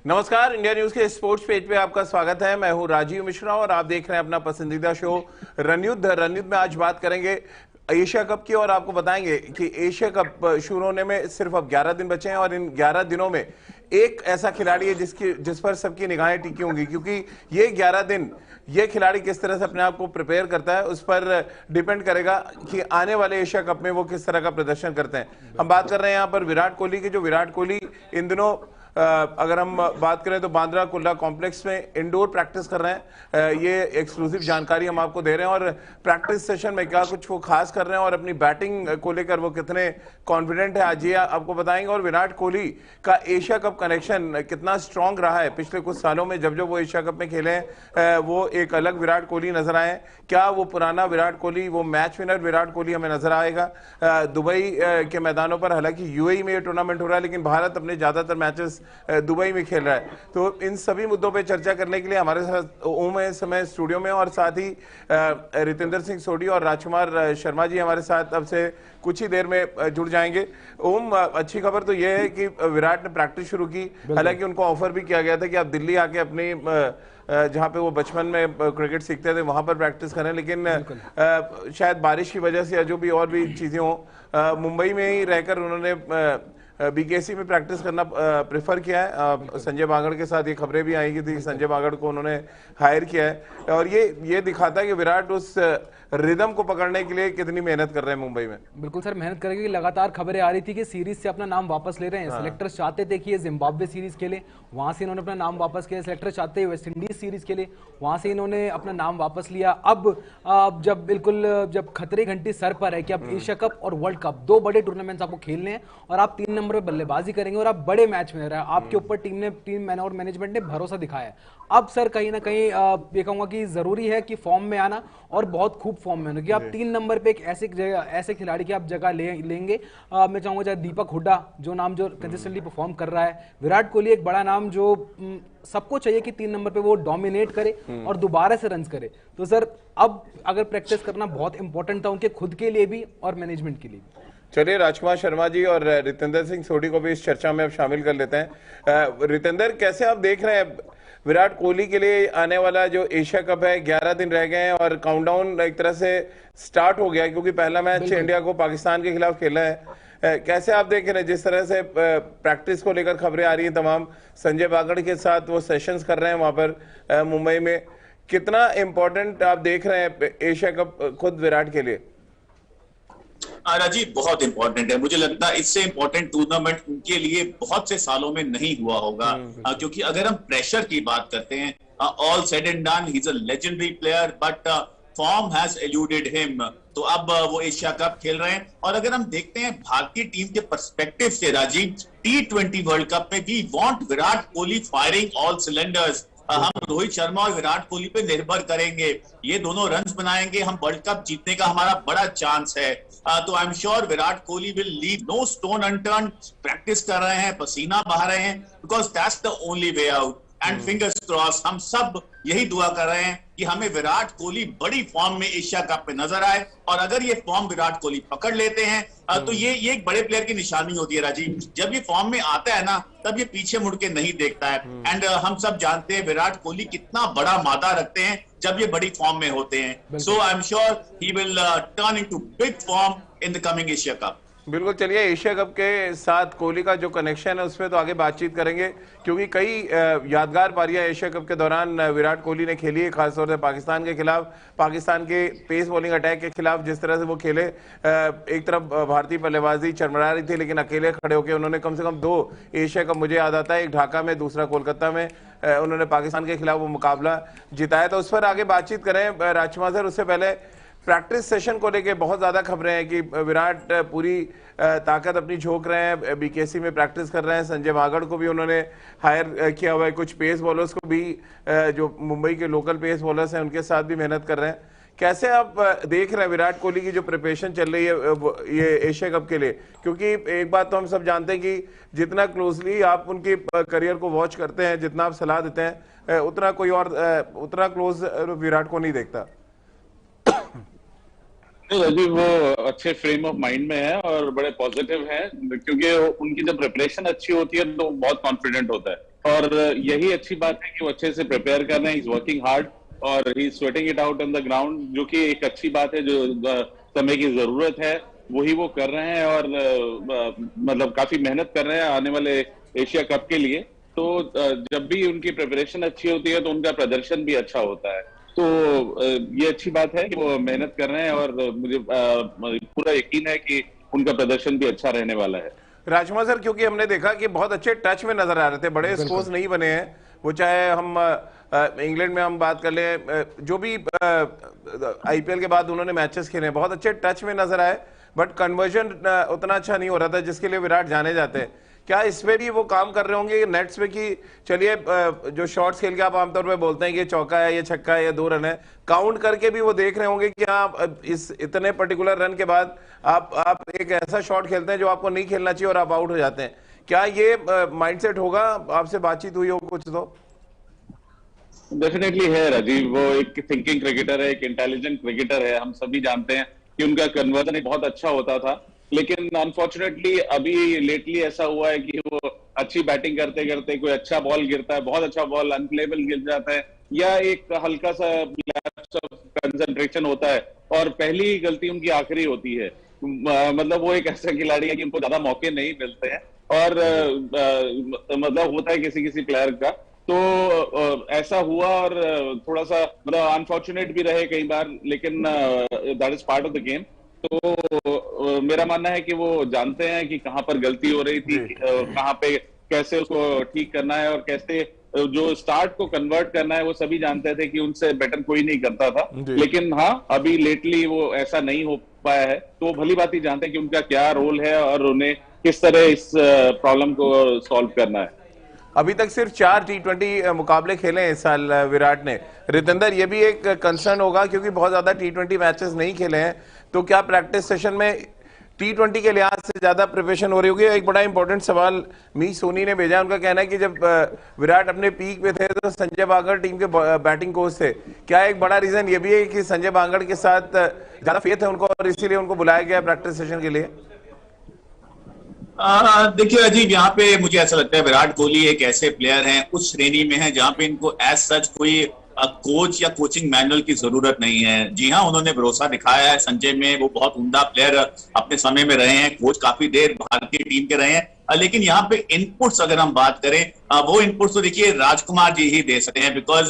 नमस्कार, India news के sports page पे आपका स्वागत है। मैं हूं राजीव मिश्रा और आप देख रहे हैं अपना पसंदीदा शो रणयुद्ध। रणयुद्ध में आज बात करेंगे एशिया कप की और आपको बताएंगे कि एशिया कप शुरू होने में सिर्फ अब 11 दिन बचे हैं और इन 11 दिनों में एक ऐसा खिलाड़ी है जिस पर सबकी निगाहें टिकी होंगी, क्योंकि ये 11 दिन ये खिलाड़ी किस तरह से अपने आप को प्रिपेयर करता है उस पर डिपेंड करेगा कि आने वाले एशिया कप में वो किस तरह का प्रदर्शन करते हैं। हम बात कर रहे हैं यहाँ पर विराट कोहली की। जो विराट कोहली इन दिनों अगर हम बात करें तो बांद्रा कुर्ला कॉम्प्लेक्स में इंडोर प्रैक्टिस कर रहे हैं। ये एक्सक्लूसिव जानकारी हम आपको दे रहे हैं और प्रैक्टिस सेशन में क्या कुछ वो खास कर रहे हैं और अपनी बैटिंग को लेकर वो कितने कॉन्फिडेंट है, आज ये आपको बताएंगे। और विराट कोहली का एशिया कप कनेक्शन कितना स्ट्रांग रहा है पिछले कुछ सालों में, जब वो एशिया कप में खेले हैं वो एक अलग विराट कोहली नजर आए। क्या वो पुराना विराट कोहली, वो मैच विनर विराट कोहली हमें नजर आएगा दुबई के मैदानों पर? हालांकि यूएई में ये टूर्नामेंट हो रहा है लेकिन भारत अपने ज्यादातर मैचेस दुबई में खेल रहा है। तो इन सभी मुद्दों पे चर्चा करने के लिए हमारे साथ ओम है इस समय स्टूडियो में और साथ ही रितेंद्र सिंह सोढ़ी और राजकुमार शर्मा जी हमारे साथ अब से कुछ ही देर में जुड़ जाएंगे। ओम, अच्छी खबर तो यह है कि विराट ने प्रैक्टिस शुरू की। हालांकि उनको ऑफर भी किया गया था कि आप दिल्ली आके अपनी जहां पे वो बचपन में क्रिकेट सीखते थे वहां पर प्रैक्टिस करें, लेकिन शायद बारिश की वजह से या जो भी और भी चीजें हों मुंबई में ही रहकर उन्होंने बीकेसी में प्रैक्टिस करना प्रेफर किया है। संजय बांगड़ के साथ ये खबरें भी आई थी, संजय बांगड़ को उन्होंने हायर किया है और ये दिखाता है कि विराट उस रिदम को पकड़ने के लिए कितनी मेहनत कर रहे हैं मुंबई में। बिल्कुल सर, मेहनत करेंगे। लगातार खबरें आ रही थी कि सीरीज से अपना नाम वापस ले रहे हैं। सिलेक्टर्स चाहते थे कि ये जिम्बाब्वे सीरीज के लिए, वहां से इन्होंने अपना नाम वापस किया। सिलेक्टर्स चाहते हैं वेस्ट इंडीज सीरीज के लिए, वहां से इन्होंने अपना नाम वापस लिया। अब जब खतरे घंटी सर पर है कि अब एशिया कप और वर्ल्ड कप, दो बड़े टूर्नामेंट्स आपको खेलने हैं और आप 3 नंबर पे बल्लेबाजी करेंगे और आप बड़े मैच में रहे हैं, आपके ऊपर टीम और मैनेजमेंट ने भरोसा दिखाया है। अब सर कहीं ना कहीं ये कहूंगा कि जरूरी है कि फॉर्म में आना और बहुत खूब फॉर्म में आना, कि आप 3 नंबर पे एक ऐसे खिलाड़ी की आप जगह लेंगे। मैं चाहूंगा चाहे दीपक हुड्डा जो नाम जो कंसिस्टेंटली परफॉर्म कर रहा है, विराट कोहली एक बड़ा नाम जो सबको चाहिए कि 3 नंबर पे वो डोमिनेट करे और दोबारा से रन करे। तो सर अब अगर प्रैक्टिस करना बहुत इंपॉर्टेंट था उनके खुद के लिए भी और मैनेजमेंट के लिए भी। चलिए राजकुमार शर्मा जी और रितेंद्र सिंह सोढ़ी को भी इस चर्चा में अब शामिल कर लेते हैं। रितेंद्र, कैसे आप देख रहे हैं विराट कोहली के लिए आने वाला जो एशिया कप है? 11 दिन रह गए हैं और काउंटडाउन एक तरह से स्टार्ट हो गया है, क्योंकि पहला मैच इंडिया को पाकिस्तान के खिलाफ खेला है। कैसे आप देख रहे हैं जिस तरह से प्रैक्टिस को लेकर खबरें आ रही हैं तमाम, संजय बांगड़ के साथ वो सेशंस कर रहे हैं वहां पर मुंबई में, कितना इंपॉर्टेंट आप देख रहे हैं एशिया कप खुद विराट के लिए? राजीव, बहुत इंपॉर्टेंट है। मुझे लगता है इससे इंपॉर्टेंट टूर्नामेंट उनके लिए बहुत से सालों में नहीं हुआ होगा, क्योंकि अगर हम प्रेशर की बात करते हैं, all said and done, he is a legendary player but form has alluded him. तो अब वो एशिया कप खेल रहे हैं और अगर हम देखते हैं भारतीय टीम के पर्सपेक्टिव से राजीव, T20 वर्ल्ड कप में we want Virat Kohli firing all cylinders. हम रोहित शर्मा और विराट कोहली पे निर्भर करेंगे, ये दोनों रन्स बनाएंगे, हम वर्ल्ड कप जीतने का हमारा बड़ा चांस है। तो I am sure Virat Kohli will leave no stone unturned. Practice कर रहे हैं, पसीना बहा रहे हैं, because that's the only way out. And fingers cross, हम सब यही दुआ कर रहे हैं कि हमें विराट कोहली बड़ी फॉर्म में एशिया कप में नजर आए और अगर ये फॉर्म विराट कोहली पकड़ लेते हैं तो ये एक बड़े प्लेयर की निशानी होती है राजीव। जब ये फॉर्म में आता है ना तब ये पीछे मुड़ के नहीं देखता है। एंड हम सब जानते हैं विराट कोहली कितना बड़ा मादा रखते हैं जब ये बड़ी फॉर्म में होते हैं। So I am sure he will turn into big form in the coming Asia cup. बिल्कुल, चलिए एशिया कप के साथ कोहली का जो कनेक्शन है उसमें तो आगे बातचीत करेंगे, क्योंकि कई यादगार पारियां एशिया कप के दौरान विराट कोहली ने खेली है, खासतौर से पाकिस्तान के खिलाफ, पाकिस्तान के पेस बॉलिंग अटैक के खिलाफ जिस तरह से वो खेले। एक तरफ भारतीय बल्लेबाजी चरमरा रही थी लेकिन अकेले खड़े होकर उन्होंने कम से कम 2 एशिया कप, मुझे याद आता है एक ढाका में दूसरा कोलकाता में, उन्होंने पाकिस्तान के खिलाफ वो मुकाबला जिताया। तो उस पर आगे बातचीत करें राजकुमार सर। उससे पहले प्रैक्टिस सेशन को लेके बहुत ज्यादा खबरें हैं कि विराट पूरी ताकत अपनी झोंक रहे हैं, बीकेसी में प्रैक्टिस कर रहे हैं। संजय बांगड़ को भी उन्होंने हायर किया हुआ है, कुछ पेस बॉलर्स को भी जो मुंबई के लोकल पेस बॉलर्स हैं उनके साथ भी मेहनत कर रहे हैं। कैसे आप देख रहे हैं विराट कोहली की जो प्रिपरेशन चल रही है ये एशिया कप के लिए? क्योंकि एक बात तो हम सब जानते हैं कि जितना क्लोजली आप उनके करियर को वॉच करते हैं, जितना आप सलाह देते हैं, उतना कोई और उतना क्लोज विराट को नहीं देखता। राजीव वो अच्छे फ्रेम ऑफ माइंड में है और बड़े पॉजिटिव हैं, क्योंकि उनकी जब प्रिपरेशन अच्छी होती है तो बहुत कॉन्फिडेंट होता है। और यही अच्छी बात है कि वो अच्छे से प्रिपेयर कर रहे हैं, इज वर्किंग हार्ड और he sweating it out on the ground, जो कि एक अच्छी बात है, जो समय की जरूरत है वही वो कर रहे हैं और मतलब काफी मेहनत कर रहे हैं आने वाले एशिया कप के लिए। तो जब भी उनकी प्रिपरेशन अच्छी होती है तो उनका प्रदर्शन भी अच्छा होता है। तो ये अच्छी बात है कि वो मेहनत कर रहे हैं और मुझे पूरा यकीन है कि उनका प्रदर्शन भी अच्छा रहने वाला है। राजकुमार सर, क्योंकि हमने देखा कि बहुत अच्छे टच में नजर आ रहे थे, बड़े स्कोर्स नहीं बने हैं, वो चाहे हम इंग्लैंड में हम बात कर लें, जो भी आईपीएल के बाद उन्होंने मैचेस खेले बहुत अच्छे टच में नजर आए, बट कन्वर्जन उतना अच्छा नहीं हो रहा था जिसके लिए विराट जाने जाते हैं। क्या इस पे भी वो काम कर रहे होंगे नेट्स पे कि चलिए जो शॉट्स खेल के आप आमतौर पे बोलते हैं कि ये चौका है, ये छक्का है, ये 2 रन है, काउंट करके भी वो देख रहे होंगे कि हाँ इस इतने पर्टिकुलर रन के बाद आप एक ऐसा शॉट खेलते हैं जो आपको नहीं खेलना चाहिए और आप आउट हो जाते हैं। क्या ये माइंडसेट होगा? आपसे बातचीत हुई हो कुछ तो? डेफिनेटली है राजीव, वो एक थिंकिंग क्रिकेटर है, एक इंटेलिजेंट क्रिकेटर है। हम सभी जानते हैं कि उनका कन्वर्जन बहुत अच्छा होता था, लेकिन अनफॉर्चुनेटली अभी लेटली ऐसा हुआ है कि वो अच्छी बैटिंग करते करते कोई अच्छा बॉल गिरता है, बहुत अच्छा बॉल अनप्लेबल गिर जाता है, या एक हल्का सा लैप्स ऑफ कंसंट्रेशन होता है और पहली गलती उनकी आखिरी होती है। मतलब वो एक ऐसा खिलाड़ी है कि उनको ज्यादा मौके नहीं मिलते हैं और मतलब होता है किसी किसी प्लेयर का। तो ऐसा हुआ और थोड़ा सा मतलब अनफॉर्चुनेट भी रहे कई बार, लेकिन that is part of the game. तो मेरा मानना है कि वो जानते हैं कि कहाँ पर गलती हो रही थी, कहाँ पे कैसे उसको ठीक करना है और कैसे जो स्टार्ट को कन्वर्ट करना है, वो सभी जानते थे कि उनसे बेटर कोई नहीं करता था। लेकिन हाँ, अभी लेटली वो ऐसा नहीं हो पाया है, तो भली बात ही जानते हैं कि उनका क्या रोल है और उन्हें किस तरह इस प्रॉब्लम को सॉल्व करना है। अभी तक सिर्फ 4 T20 मुकाबले खेले हैं इस साल विराट ने। रितेंद्र, ये भी एक कंसर्न होगा क्योंकि बहुत ज्यादा T20 मैचेस नहीं खेले हैं, तो क्या प्रैक्टिस सेशन में T20 के लिहाज से ज्यादा प्रिपरेशन हो रही होगी? एक बड़ा इंपॉर्टेंट सवाल मी सोनी ने भेजा, उनका कहना है कि जब विराट अपने पीक पे थे तो संजय बांगड़ टीम के बैटिंग कोच थे। क्या एक बड़ा रीजन ये भी है कि संजय बांगड़ के साथ ज्यादा फेथ है उनको और इसीलिए उनको बुलाया गया प्रैक्टिस सेशन के लिए? देखिए अजीब, यहाँ पे मुझे ऐसा लगता है विराट कोहली एक ऐसे प्लेयर हैं उस श्रेणी में है जहाँ पे इनको एज सच कोई कोच या कोचिंग मैनुअल की जरूरत नहीं है। जी हाँ, उन्होंने भरोसा दिखाया है संजय में, वो बहुत उम्दा प्लेयर अपने समय में रहे हैं, कोच काफी देर भारतीय टीम के रहे हैं। लेकिन यहाँ पे इनपुट्स अगर हम बात करें, वो इनपुट्स तो देखिए राजकुमार जी ही दे सकते हैं, बिकॉज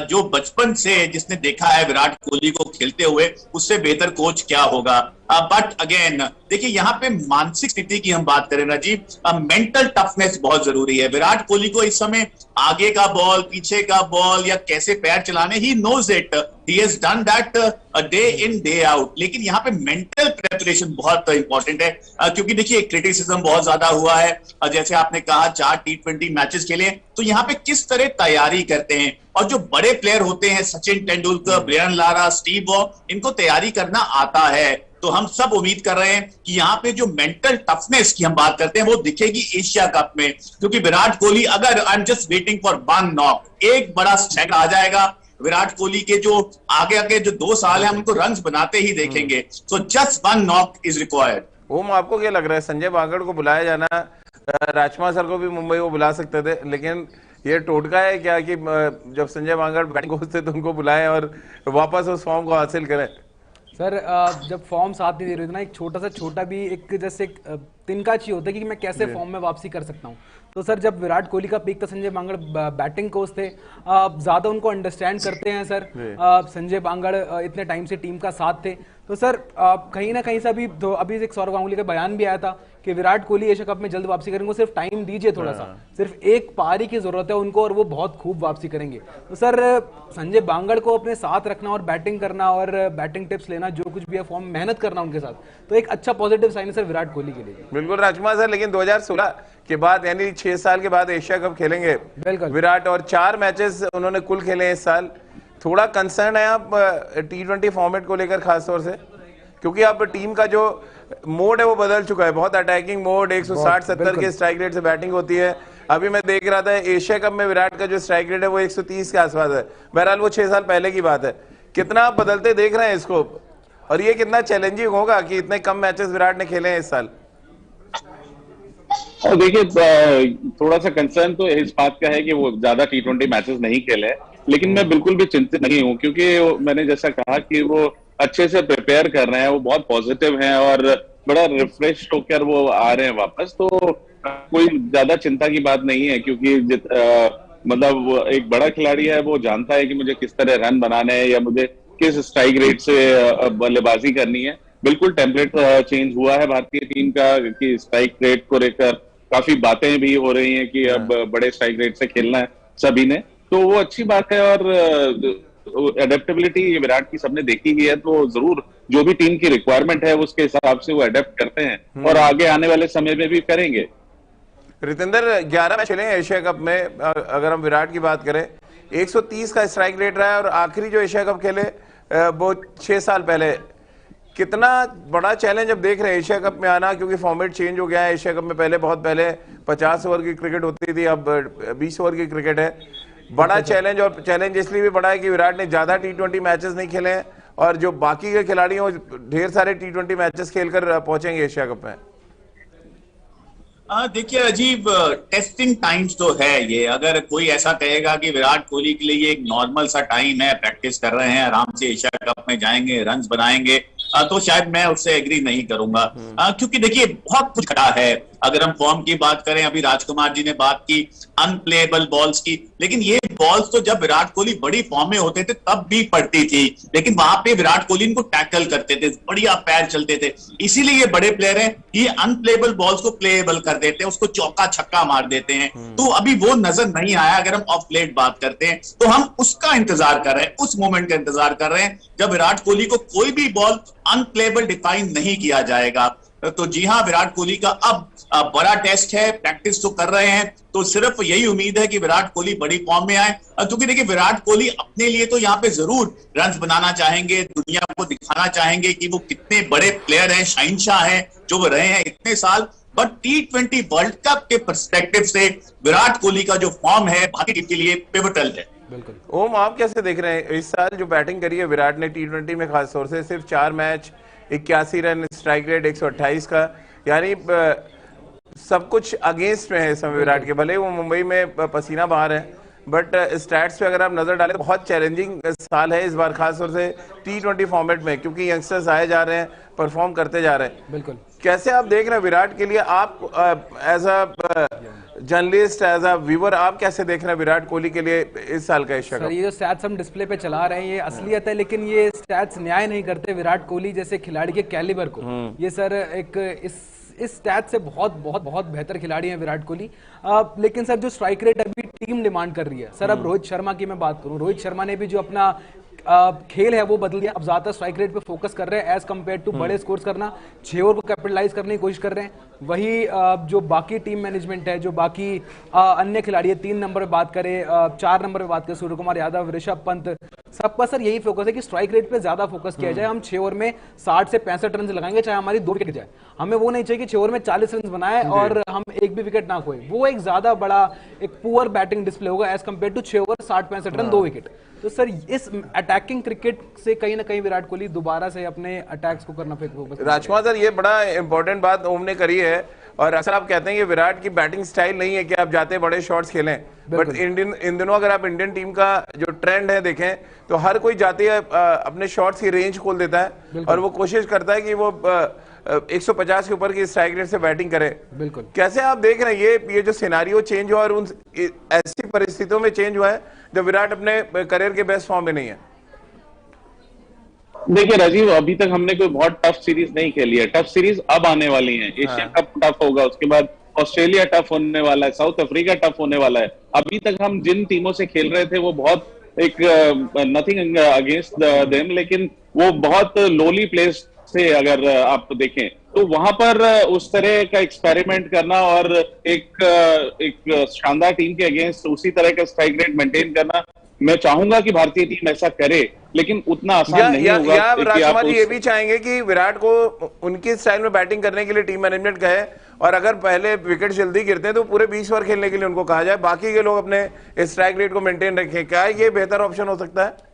जो बचपन से जिसने देखा है विराट कोहली को खेलते हुए, उससे बेहतर कोच क्या होगा। बट अगेन देखिए यहाँ पे मानसिक स्थिति की हम बात करें राजीव, मेंटल टफनेस बहुत जरूरी है। विराट कोहली को इस समय आगे का बॉल, पीछे का बॉल या कैसे पैर चलाने, he knows it, he has done that day in day out. लेकिन यहाँ पे मेंटल प्रेपरेशन बहुत इंपॉर्टेंट है, क्योंकि देखिए क्रिटिसिज्म बहुत ज्यादा हुआ है। जैसे आपने कहा 4 T20 मैचेस खेले, तो यहाँ पे किस तरह तैयारी करते हैं, और जो बड़े प्लेयर होते हैं Sachin Tendulkar, Brian Lara, Steve Waugh, इनको तैयारी करना आता है। तो हम सब उम्मीद कर रहे हैं कि यहाँ पे जो मेंटल टफनेस की हम बात करते हैं वो दिखेगी एशिया कप में, क्योंकि विराट कोहली, अगर I am just waiting for one knock, एक बड़ा स्ट्राइक आ जाएगा विराट कोहली के, जो आगे जो 2 साल है हम उनको रन्स बनाते ही देखेंगे। So just one knock is required. Om, आपको क्या लग रहा है, संजय बांगड़ को बुलाया जाना, राजकुमार सर को भी मुंबई को बुला सकते थे, लेकिन ये टोटका है क्या कि जब संजय बांगड़ बैटिंग कोच थे तो उनको बुलाएं और वापस उस फॉर्म को हासिल करें? सर जब फॉर्म साथ नहीं दे रही थी ना, एक छोटा भी एक जैसे एक तिनका चाहिए होता है कि मैं कैसे फॉर्म में वापसी कर सकता हूँ। तो सर जब विराट कोहली का पीक था, संजय बांगड़ बैटिंग कोच थे, ज्यादा उनको अंडरस्टैंड करते हैं सर। संजय बांगड़ इतने टाइम से टीम का साथ थे, तो सर कहीं ना कहीं से अभी एक सौरव गांगुली का बयान भी आया था कि विराट कोहली एशिया कप में जल्द वापसी करेंगे, सिर्फ टाइम दीजिए थोड़ा सा, सिर्फ एक पारी की जरूरत है उनको और वो बहुत खूब वापसी करेंगे। तो सर संजय बांगड़ को अपने साथ रखना और बैटिंग करना और बैटिंग टिप्स लेना, जो कुछ भी है फॉर्म, मेहनत करना उनके साथ, तो एक अच्छा पॉजिटिव साइन है सर विराट कोहली के लिए। बिल्कुल राजकुमार सर, लेकिन 2016 के बाद यानी 6 साल के बाद एशिया कप खेलेंगे विराट, और 4 मैचेस उन्होंने कुल खेले इस साल। थोड़ा कंसर्न है आप T20 फॉर्मेट को लेकर खासतौर से, क्योंकि अब टीम का जो मोड है वो बदल चुका है, बहुत अटैकिंग मोड, 160-70 के स्ट्राइक रेट से बैटिंग होती है। अभी मैं देख रहा था एशिया कप में विराट का जो स्ट्राइक रेट है वो 130 के आसपास है। बहरहाल वो 6 साल पहले की बात है। कितना आप बदलते देख रहे हैं इसको, और ये कितना चैलेंजिंग होगा कि इतने कम मैचेस विराट ने खेले हैं इस साल? और देखिए थोड़ा सा कंसर्न तो इस बात का है कि वो ज्यादा T20 मैचेस नहीं खेले, लेकिन मैं बिल्कुल भी चिंतित नहीं हूँ, क्योंकि मैंने जैसा कहा कि वो अच्छे से प्रिपेयर कर रहे हैं, वो बहुत पॉजिटिव हैं और बड़ा रिफ्रेश होकर वो आ रहे हैं वापस। तो कोई ज्यादा चिंता की बात नहीं है, क्योंकि मतलब वो एक बड़ा खिलाड़ी है, वो जानता है कि मुझे किस तरह रन बनाने हैं या मुझे किस स्ट्राइक रेट से बल्लेबाजी करनी है। बिल्कुल टेम्पलेट चेंज हुआ है भारतीय टीम का कि स्ट्राइक रेट को लेकर काफी बातें भी हो रही हैं कि अब बड़े स्ट्राइक रेट से खेलना है सभी ने, तो वो अच्छी बात है। और एडेप्टेबिलिटी विराट की सबने देखी ही है, तो जरूर जो भी टीम की रिक्वायरमेंट है उसके हिसाब से वो अडेप्ट करते हैं और आगे आने वाले समय में भी करेंगे। रितेंद्र, 11 मैच खेले एशिया कप में, अगर हम विराट की बात करें 130 का स्ट्राइक रेट रहा है, और आखिरी जो एशिया कप खेले वो 6 साल पहले। कितना बड़ा चैलेंज अब देख रहे हैं एशिया कप में आना, क्योंकि फॉर्मेट चेंज हो गया है। एशिया कप में पहले बहुत पहले 50 ओवर की क्रिकेट होती थी, अब 20 ओवर की क्रिकेट है। बड़ा चैलेंज, और चैलेंज इसलिए भी बड़ा है कि विराट ने ज्यादा T20 मैचेस नहीं खेले हैं, और जो बाकी के खिलाड़ी हैं ढेर सारे T20 मैचेस खेलकर पहुंचेंगे एशिया कप में। देखिए अजीब, टेस्टिंग टाइम्स तो है ये। अगर कोई ऐसा कहेगा कि विराट कोहली के लिए ये एक नॉर्मल सा टाइम है, प्रैक्टिस कर रहे हैं, आराम से एशिया कप में जाएंगे, रन्स बनाएंगे, तो शायद मैं उससे एग्री नहीं करूंगा। क्योंकि देखिए बहुत कुछ घटा है। अगर हम फॉर्म की बात करें, अभी राजकुमार जी ने बात की अनप्लेएबल बॉल्स की, लेकिन ये बॉल्स तो जब विराट कोहली बड़ी फॉर्म में होते थे तब भी पड़ती थी, लेकिन वहां पे विराट कोहली इनको टैकल करते थे, बढ़िया पैर चलते थे। इसीलिए ये बड़े प्लेयर हैं, ये अनप्लेएबल बॉल्स को प्लेएबल कर देते हैं, उसको चौका छक्का मार देते हैं। तो अभी वो नजर नहीं आया। अगर हम ऑफ प्लेट बात करते हैं तो हम उसका इंतजार कर रहे हैं, उस मोमेंट का इंतजार कर रहे हैं जब विराट कोहली को कोई भी बॉल अनप्लेएबल डिफाइन नहीं किया जाएगा। तो जी हाँ, विराट कोहली का अब बड़ा टेस्ट है, प्रैक्टिस तो कर रहे हैं, तो सिर्फ यही उम्मीद है कि विराट कोहली बड़ी फॉर्म में आए। क्योंकि देखिए विराट कोहली अपने लिए तो यहाँ पे जरूर रन बनाना चाहेंगे, दुनिया को दिखाना चाहेंगे कि वो कितने बड़े प्लेयर हैं, शहंशाह हैं, जो वो रहे हैं इतने साल। बट T20 वर्ल्ड कप के पर्सपेक्टिव से विराट कोहली का जो फॉर्म है भारतीय टीम के लिए पिवटल है। बिल्कुल। ओम, आप कैसे देख रहे हैं इस साल जो बैटिंग करी है विराट ने T20 में, खासतौर से सिर्फ 4 मैच, 81 रन, स्ट्राइक रेट 128 का, यानी सब कुछ अगेंस्ट में है इस समय विराट के। भले वो मुंबई में पसीना बहा रहे हैं, बट स्टैट्स पे अगर आप नजर डालें तो बहुत चैलेंजिंग साल है इस बार, खासतौर से T20 फॉर्मेट में, क्योंकि यंगस्टर्स आए जा रहे हैं, परफॉर्म करते जा रहे हैं। बिल्कुल। कैसे आप देख रहे हैं विराट के लिए, आप as a journalist, as a viewer, आप कैसे देख रहे हैं विराट कोहली के लिए इस साल का एशिया कप? ये जो स्टैट्स हम डिस्प्ले पे चला रहे हैं ये असलियत है, लेकिन ये स्टैट्स न्याय नहीं करते विराट कोहली जैसे खिलाड़ी के कैलिबर को। ये सर एक इस स्टैट से बहुत बहुत बहुत बेहतर खिलाड़ी हैं विराट कोहली। लेकिन सर जो स्ट्राइक रेट अभी टीम डिमांड कर रही है, सर अब रोहित शर्मा की मैं बात करूं, रोहित शर्मा ने भी जो अपना खेल है वो बदल दिया। अब ज्यादा स्ट्राइक रेट पे फोकस कर रहे हैं एज कंपेयर टू बड़े स्कोर्स करना, 6 ओवर को कैपिटलाइज करने की कोशिश कर रहे हैं। वही जो बाकी टीम मैनेजमेंट है, जो बाकी अन्य खिलाड़ी है, 3 नंबर पे बात करें, 4 नंबर पे बात करें, सूर्य कुमार यादव, ऋषभ पंत, सबका सर यही फोकस है कि स्ट्राइक रेट पे ज्यादा फोकस किया जाए। हम 6 ओवर में 60 से 65 रन लगाएंगे, चाहे हमारी 2 विकेट जाए। हमें वो नहीं चाहिए कि 6 ओवर में 40 रन बनाए और हम एक भी विकेट ना खोए। वो एक ज्यादा बड़ा एक पुअर बैटिंग डिस्प्ले होगा as compare to 6 over 60-65 run 2 wicket. तो सर इस अटैकिंग क्रिकेट से कहीं ना कहीं विराट कोहली दोबारा से अपने अटैक्स को करना फोकस। राजकुमार सर, ये बड़ा इंपॉर्टेंट बात ओम ने करी है, और अक्सर आप कहते हैं कि विराट की बैटिंग स्टाइल नहीं है कि आप जाते बड़े शॉट्स खेलें, बट इन दिनों अगर आप इंडियन टीम का जो ट्रेंड है देखें तो हर कोई जाते अपने शॉट्स की रेंज खोल देता है और वो कोशिश करता है कि वो 150 के ऊपर की स्ट्राइक रेट से बैटिंग करे। बिल्कुल। कैसे आप देख रहे हैं ये जो सिनारियो चेंज हुआ और उन ऐसी परिस्थितियों में चेंज हुआ है जब विराट अपने करियर के बेस्ट फॉर्म में नहीं है? देखिए राजीव, अभी तक हमने कोई बहुत टफ सीरीज नहीं खेली है। टफ सीरीज अब आने वाली है। एशिया कप टफ होगा, उसके बाद ऑस्ट्रेलिया टफ होने वाला है, साउथ अफ्रीका टफ होने वाला है। अभी तक हम जिन टीमों से खेल रहे थे वो बहुत एक नथिंग अगेंस्ट देम, लेकिन वो बहुत लोली प्लेस से अगर आप देखें तो वहां पर उस तरह का एक्सपेरिमेंट करना और एक शानदार टीम के अगेंस्ट उसी तरह का स्ट्राइक रेट मेंटेन करना, मैं चाहूंगा कि भारतीय टीम ऐसा करे, लेकिन उतना आसान नहीं होगा। राजकुमार जी ये भी चाहेंगे कि विराट को उनकी स्टाइल में बैटिंग करने के लिए टीम मैनेजमेंट कहे, और अगर पहले विकेट जल्दी गिरते हैं तो पूरे 20 ओवर खेलने के लिए उनको कहा जाए, बाकी के लोग अपने स्ट्राइक रेट को मेंटेन रखें। क्या ये बेहतर ऑप्शन हो सकता है?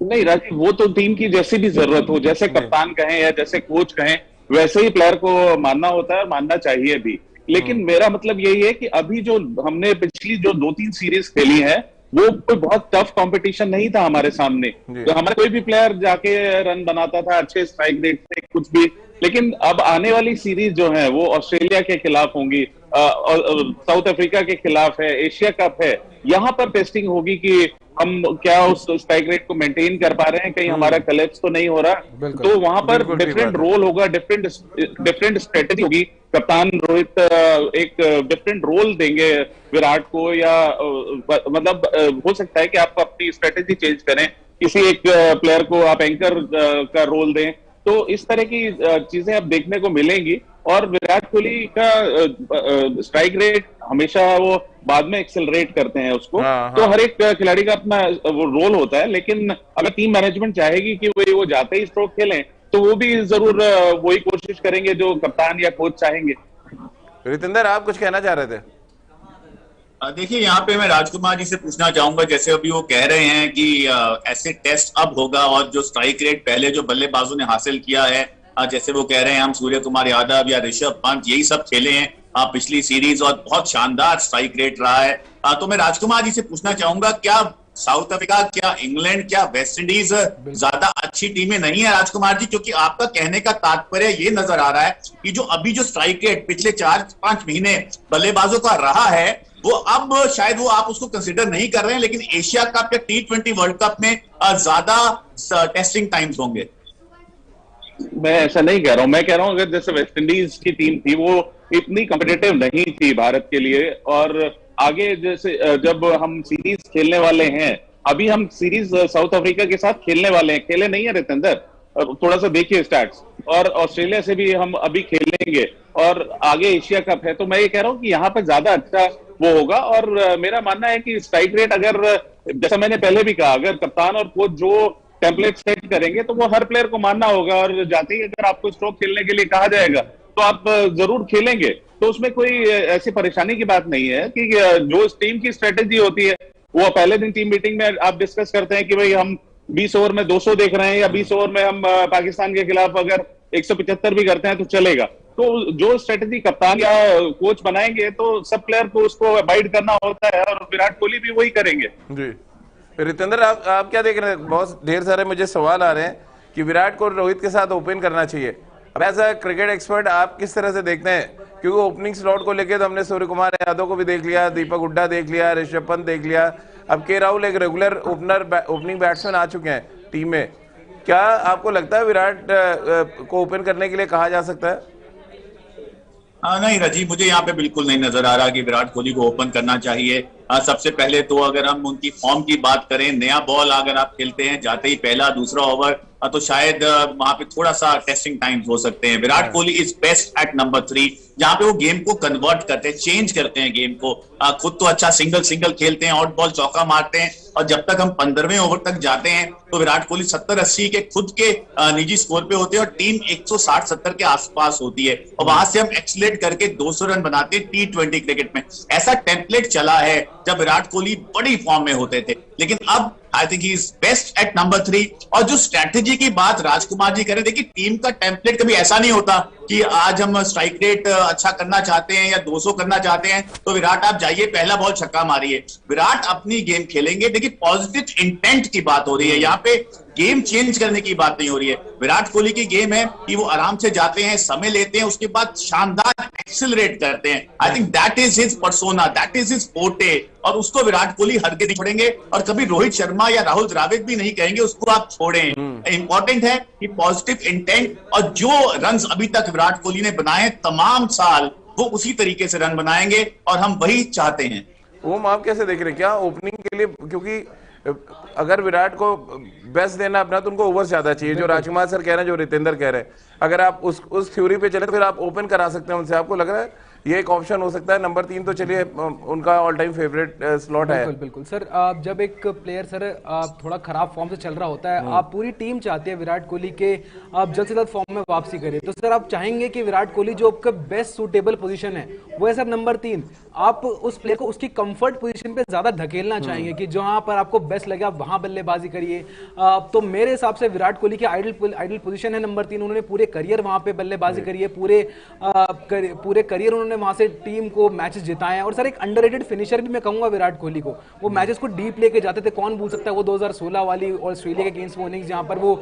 नहीं राजीव, वो तो टीम की जैसी भी जरूरत हो, जैसे कप्तान कहें या जैसे कोच कहें, वैसे ही प्लेयर को मानना होता है, मानना चाहिए भी। लेकिन मेरा मतलब यही है कि अभी जो हमने पिछली जो 2-3 सीरीज खेली है वो कोई बहुत टफ कंपटीशन नहीं था हमारे सामने। तो हमारा कोई भी प्लेयर जाके रन बनाता था अच्छे स्ट्राइक रेट से कुछ भी। लेकिन अब आने वाली सीरीज जो है वो ऑस्ट्रेलिया के खिलाफ होंगी, साउथ अफ्रीका के खिलाफ है, एशिया कप है, यहाँ पर टेस्टिंग होगी कि हम क्या उस स्ट्राइक रेट को मेंटेन कर पा रहे हैं, कहीं हमारा कलेप्स तो नहीं हो रहा। तो वहां पर डिफरेंट रोल होगा, डिफरेंट स्ट्रेटेजी होगी। कप्तान रोहित एक डिफरेंट रोल देंगे विराट को, या मतलब हो सकता है कि आप अपनी स्ट्रेटेजी चेंज करें, किसी एक प्लेयर को आप एंकर का रोल दें। तो इस तरह की चीजें अब देखने को मिलेंगी। और विराट कोहली का स्ट्राइक रेट हमेशा वो बाद में एक्सेलरेट करते हैं उसको। तो हर एक खिलाड़ी का अपना वो रोल होता है, लेकिन अगर टीम मैनेजमेंट चाहेगी कि वो जाते ही स्ट्रोक खेलें तो वो भी जरूर वही कोशिश करेंगे जो कप्तान या कोच चाहेंगे। रितेंद्र, आप कुछ कहना चाह रहे थे? देखिए, यहाँ पे मैं राजकुमार जी से पूछना चाहूंगा, जैसे अभी वो कह रहे हैं कि ऐसे टेस्ट अब होगा और जो स्ट्राइक रेट पहले जो बल्लेबाजों ने हासिल किया है, जैसे वो कह रहे हैं हम सूर्य कुमार यादव या ऋषभ पंत यही सब खेले हैं पिछली सीरीज और बहुत शानदार स्ट्राइक रेट रहा है। तो मैं राजकुमार जी से पूछना चाहूंगा, क्या साउथ अफ्रीका, क्या इंग्लैंड, क्या वेस्ट इंडीज ज्यादा अच्छी टीमें नहीं है राजकुमार जी? क्योंकि आपका कहने का तात्पर्य ये नजर आ रहा है कि जो अभी जो स्ट्राइक रेट पिछले 4-5 महीने बल्लेबाजों का रहा है वो अब शायद वो आप उसको कंसिडर नहीं कर रहे हैं, लेकिन एशिया कप या T20 वर्ल्ड कप में ज्यादा टेस्टिंग टाइम्स होंगे। मैं ऐसा नहीं कह रहा हूं। मैं कह रहा हूं अगर जैसे वेस्ट इंडीज की टीम थी वो इतनी कॉम्पिटिटिव नहीं थी भारत के लिए, और आगे जैसे जब हम सीरीज खेलने वाले हैं, अभी हम सीरीज साउथ अफ्रीका के साथ खेलने वाले हैं, खेले नहीं है रितेंद्र, थोड़ा सा देखिए स्टैट्स, और ऑस्ट्रेलिया से भी हम अभी खेलेंगे और आगे एशिया कप है। तो मैं ये कह रहा हूं कि यहाँ पर ज्यादा अच्छा वो होगा। और मेरा मानना है कि स्ट्राइक रेट, अगर जैसा मैंने पहले भी कहा, अगर कप्तान और कोच जो टेम्पलेट सेट करेंगे तो वो हर प्लेयर को मानना होगा, और जाते ही अगर आपको स्ट्रोक खेलने के लिए कहा जाएगा तो आप जरूर खेलेंगे। तो उसमें कोई ऐसी परेशानी की बात नहीं है कि जो टीम की स्ट्रेटेजी होती है वो पहले दिन टीम मीटिंग में आप डिस्कस करते हैं कि भाई हम 20 ओवर में 200 देख रहे हैं या 20 ओवर में हम पाकिस्तान के खिलाफ अगर 175 भी करते हैं तो चलेगा। तो जो स्ट्रेटेजी कप्तान या कोच बनाएंगे तो सब प्लेयर को उसको अवॉइड करना होता है, और विराट कोहली भी वही करेंगे। जी रितेंद्र, आप क्या देख रहे हैं? बहुत ढेर सारे मुझे सवाल आ रहे हैं कि विराट को रोहित के साथ ओपन करना चाहिए। अब एज अ क्रिकेट एक्सपर्ट आप किस तरह से देखते हैं? क्योंकि ओपनिंग स्लॉट को लेकर तो हमने सूर्य कुमार यादव को भी देख लिया, दीपक हुड्डा देख लिया, ऋषभ पंत देख लिया, अब के राहुल एक रेगुलर ओपनिंग बैट्समैन आ चुके हैं टीम में। क्या आपको लगता है विराट को ओपन करने के लिए कहा जा सकता है? नहीं राजीव, मुझे यहाँ पे बिल्कुल नहीं नजर आ रहा कि विराट कोहली को ओपन करना चाहिए। सबसे पहले तो अगर हम उनकी फॉर्म की बात करें, नया बॉल अगर आप खेलते हैं, जाते ही पहला दूसरा ओवर, तो शायद वहां पे थोड़ा सा टेस्टिंग टाइम्स हो सकते हैं। Virat Kohli is best at number 3, जहां पे वो गेम को कन्वर्ट करते हैं, चेंज करते हैं गेम को। खुद तो अच्छा सिंगल खेलते हैं, आउट बॉल चौका मारते हैं, और जब तक हम 15वें ओवर तक जाते हैं तो विराट कोहली 70-80 के खुद के निजी स्कोर पे होते हैं और टीम 160-70 के आसपास होती है, और वहां से हम एक्सलेट करके 200 रन बनाते हैं T20 क्रिकेट में। ऐसा टेम्पलेट चला है जब विराट कोहली बड़ी फॉर्म में होते थे, लेकिन अब I think he is best at number 3। और जो स्ट्रैटेजी की बात राजकुमार जी करें, देखिए टीम का टेम्पलेट कभी ऐसा नहीं होता कि आज हम स्ट्राइक रेट अच्छा करना चाहते हैं या 200 करना चाहते हैं तो विराट आप जाइए पहला बॉल छक्का मारिए। विराट अपनी गेम खेलेंगे। देखिए पॉजिटिव इंटेंट की बात हो रही है यहाँ पे, गेम चेंज करने की बात नहीं हो रही है। विराट कोहली की गेम है कि वो आराम से जाते हैं, समय लेते हैं, उसके बाद शानदार एक्सेलरेट करते हैं। I think that is his persona, that is his forte, और उसको विराट कोहली हरगिज नहीं छोड़ेंगे, और कभी रोहित शर्मा या राहुल द्रविड़ भी नहीं कहेंगे उसको आप छोड़ें। इंपॉर्टेंट है कि पॉजिटिव इंटेंट, और जो रन अभी तक विराट कोहली ने बनाए तमाम साल, वो उसी तरीके से रन बनाएंगे, और हम वही चाहते हैं। ओम, आप कैसे देख रहे हैं? क्या ओपनिंग के लिए, क्योंकि अगर विराट को बेस्ट देना अपना तो उनको ओवर्स ज्यादा चाहिए, जो राजकुमार सर कह रहे हैं, जो रितेंद्र कह रहे हैं, अगर आप उस थ्योरी पे चले तो फिर आप ओपन करा सकते हैं उनसे। आपको लग रहा है ये एक ऑप्शन हो सकता है? नंबर 3 तो चलिए उनका ऑल टाइम फेवरेट स्लॉट है। बिल्कुल सर, जब एक प्लेयर सर थोड़ा खराब फॉर्म से चल रहा होता है, आप पूरी टीम चाहती है विराट कोहली के आप जल्द से जल्द फॉर्म में वापसी करें, तो सर आप चाहेंगे कि विराट कोहली जो आपका बेस्ट सूटेबल पोजीशन है वो है सर नंबर 3, आप उस प्लेयर को उसकी कंफर्ट पोजीशन पे ज्यादा धकेलना चाहेंगे कि जहां पर आपको बेस्ट लगे आप वहां बल्लेबाजी करिए। तो मेरे हिसाब से विराट कोहली की आइडल पोजीशन है नंबर 3। उन्होंने पूरे करियर वहां पे बल्लेबाजी करी है, पूरे करियर उन्होंने उन्होंने वहां से टीम को मैचेस जिताए हैं। और सर एक अंडररेटेड फिनिशर भी मैं कहूंगा विराट कोहली को, वो मैचेस को डीप लेके जाते थे। कौन भूल सकता है वो 2016 वाली ऑस्ट्रेलिया के अगेंस्ट वो इनिंग्स जहां पर वो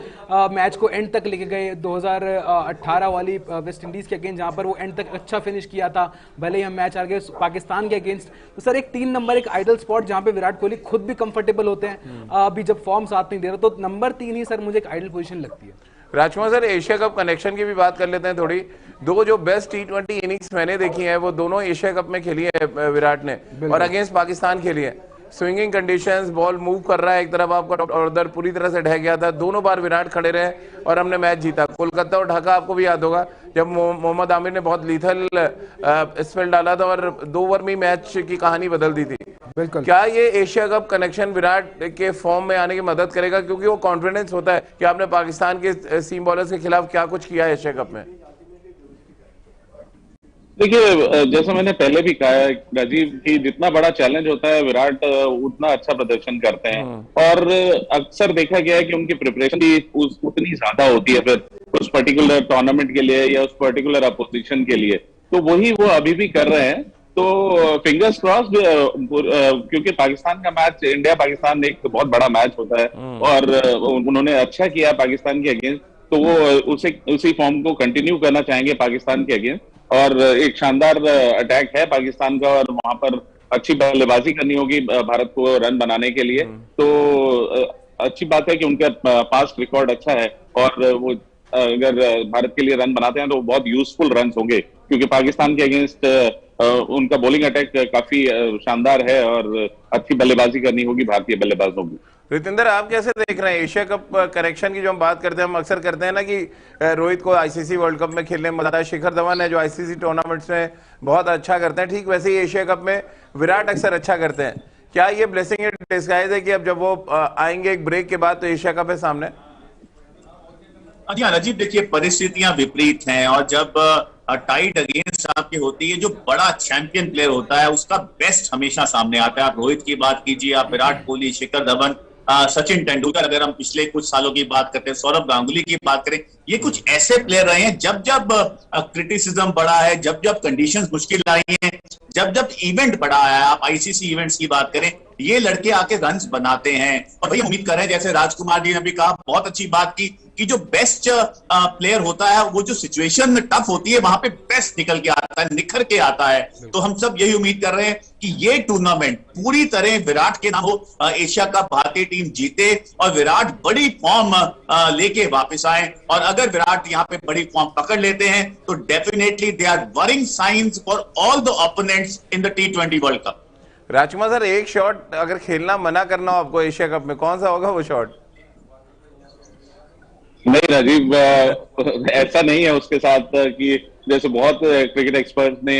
मैच को एंड तक लेके गए, 2018 वाली वेस्ट इंडीज के अगेंस्ट जहां पर वो एंड तक अच्छा फिनिश किया था, भले ही हम मैच हार गए पाकिस्तान के अगेंस्ट। तो सर एक 3 नंबर एक आइडल स्पॉट जहां पे विराट कोहली खुद भी कंफर्टेबल होते हैं, अभी जब फॉर्म साथ नहीं दे रहा, तो नंबर 3 ही सर मुझे एक आइडल पोजीशन लगती है। राजकुमार सर, एशिया कप कनेक्शन की भी बात कर लेते हैं थोड़ी। दो जो बेस्ट T20 इनिंग्स मैंने देखी है वो दोनों एशिया कप में खेली है विराट ने, और अगेंस्ट पाकिस्तान खेली है। स्विंगिंग कंडीशंस, बॉल मूव कर रहा है एक तरफ आपका और उधर पूरी तरह से ढह गया था, दोनों बार विराट खड़े रहे और हमने मैच जीता। कोलकाता और ढाका आपको भी याद होगा जब मोहम्मद आमिर ने बहुत लीथल स्पेल डाला था और 2 ओवर में मैच की कहानी बदल दी थी। बिल्कुल। क्या ये एशिया कप कनेक्शन विराट के फॉर्म में आने की मदद करेगा, क्योंकि वो कॉन्फिडेंस होता है कि आपने पाकिस्तान के सीम बॉलर्स के खिलाफ क्या कुछ किया है एशिया कप में? देखिए, जैसा मैंने पहले भी कहा है राजीव, कि जितना बड़ा चैलेंज होता है विराट उतना अच्छा प्रदर्शन करते हैं। और अक्सर देखा गया है कि उनकी प्रिपरेशन भी उतनी ज्यादा होती है फिर उस पर्टिकुलर टूर्नामेंट के लिए या उस पर्टिकुलर अपोजिशन के लिए, तो वही वो अभी भी कर रहे हैं। तो फिंगर्स क्रॉस, क्योंकि पाकिस्तान का मैच, इंडिया पाकिस्तान एक बहुत बड़ा मैच होता है और उन्होंने अच्छा किया पाकिस्तान के अगेंस्ट, तो वो उसी फॉर्म को कंटिन्यू करना चाहेंगे पाकिस्तान के अगेंस्ट। और एक शानदार अटैक है पाकिस्तान का और वहां पर अच्छी बल्लेबाजी करनी होगी भारत को रन बनाने के लिए। तो अच्छी बात है कि उनका पास्ट रिकॉर्ड अच्छा है और वो अगर भारत के लिए रन बनाते हैं तो बहुत यूजफुल रन होंगे, क्योंकि पाकिस्तान के अगेंस्ट उनका बॉलिंग अटैक काफी शानदार है और अच्छी बल्लेबाजी करनी होगी भारतीय बल्लेबाजों को। रितेंद्र, आप कैसे देख रहे हैं एशिया कप करेक्शन की जो हम बात करते हैं? हम अक्सर करते हैं ना कि रोहित को आईसीसी वर्ल्ड कप में खेलने में मजा आता है, शिखर धवन है जो आईसीसी टूर्नामेंट्स में बहुत अच्छा करते हैं, ठीक वैसे ही एशिया कप में विराट अक्सर अच्छा करते हैं। क्या ये ब्लेसिंग इन डिस्गाइज है कि अब जब वो आएंगे एक ब्रेक के बाद तो एशिया कप है सामने? जी हाँ राजीव, देखिए परिस्थितियां विपरीत हैं और जब टाइड अगेंस्ट आपकी होती है, जो बड़ा चैंपियन प्लेयर होता है उसका बेस्ट हमेशा सामने आता है। आप रोहित की बात कीजिए, आप विराट कोहली, शिखर धवन, सचिन तेंदुलकर, अगर हम पिछले कुछ सालों की बात करते हैं, सौरभ गांगुली की बात करें, ये कुछ ऐसे प्लेयर रहे हैं जब जब क्रिटिसिज्म बढ़ा है, जब जब कंडीशंस मुश्किल आई हैं, जब जब इवेंट बढ़ा है, आप आईसीसी इवेंट्स की बात करें, ये लड़के आके रन्स बनाते हैं। और वही उम्मीद कर रहे हैं, जैसे राजकुमार जी ने भी कहा, बहुत अच्छी बात की कि जो बेस्ट प्लेयर होता है वो जो सिचुएशन टफ होती है वहां पे बेस्ट निकल के आता है, निखर के आता है। तो हम सब यही उम्मीद कर रहे हैं कि ये टूर्नामेंट पूरी तरह विराट के नाम हो, एशिया कप भारतीय टीम जीते और विराट बड़ी फॉर्म लेके वापस आए। और अगर विराट यहाँ पे बड़ी फॉर्म पकड़ लेते हैं तो definitely they are worrying signs for all the opponents in the T20 world cup. Rajkumar sir, एक शॉट अगर खेलना मना करना हो आपको एशिया कप में, कौन सा होगा वो शॉट? नहीं राजीव, ऐसा नहीं है उसके साथ कि जैसे बहुत क्रिकेट एक्सपर्ट ने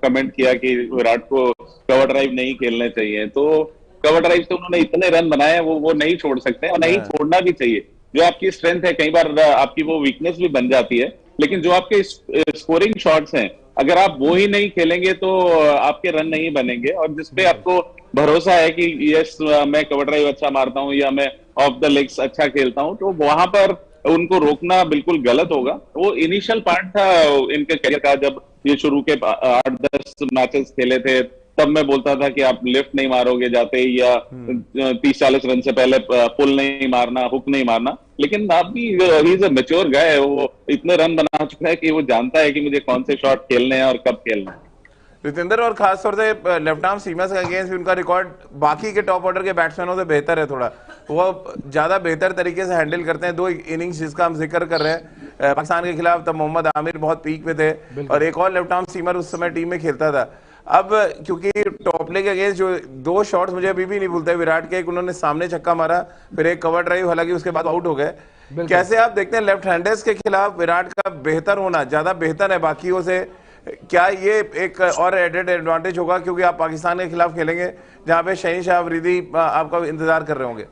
कमेंट किया कि विराट को कवर ड्राइव नहीं खेलने चाहिए, तो कवर ड्राइव से उन्होंने इतने रन बनाए हैं वो नहीं छोड़ सकते और नहीं छोड़ना भी चाहिए। जो आपकी स्ट्रेंथ है कई बार आपकी वो वीकनेस भी बन जाती है, लेकिन जो आपके स्कोरिंग शॉट्स हैं अगर आप वो ही नहीं खेलेंगे तो आपके रन नहीं बनेंगे। और जिसपे आपको भरोसा है कि यस मैं कवर ड्राइव अच्छा मारता हूँ या मैं ऑफ द लेग्स अच्छा खेलता हूँ, तो वहां पर उनको रोकना बिल्कुल गलत होगा। वो इनिशियल पार्ट था इनके करियर का, जब ये शुरू के 8-10 मैचेस खेले थे तब मैं बोलता था कि आप लिफ्ट नहीं मारोगे जाते ही, या 30-40 रन से पहले पुल नहीं मारना, हुक नहीं मारना। लेकिन अभी ही इज अ मैच्योर गाय, वो इतने रन बना चुका है कि वो जानता है कि मुझे कौन से शॉट खेलने हैं और कब खेलना है। रितेंद्र, और खासतौर से लेफ्ट आर्म सीमर्स के अगेंस्ट भी उनका रिकॉर्ड बाकी के टॉप ऑर्डर के बैट्समैनों से बेहतर है थोड़ा, वो ज्यादा बेहतर तरीके से हैंडल करते हैं। 2 इनिंग्स जिसका हम जिक्र कर रहे हैं पाकिस्तान के खिलाफ, तब मोहम्मद आमिर बहुत पीक पे थे और एक और लेफ्ट आर्म सीमर उस समय टीम में खेलता था। अब क्योंकि टॉपले के अगेंस्ट जो 2 शॉट्स मुझे अभी भी नहीं भूलते विराट के, एक उन्होंने सामने छक्का मारा, फिर एक कवर ड्राइव, हालांकि उसके बाद आउट हो गए। कैसे आप देखते हैं लेफ्ट हैंडर्स के खिलाफ विराट का बेहतर होना ज्यादा बेहतर है बाकियों से? क्या ये एक और एडेड एडवांटेज होगा क्योंकि आप पाकिस्तान के खिलाफ खेलेंगे जहां पे शहीन शाह अफरीदी आपका इंतजार कर रहे होंगे?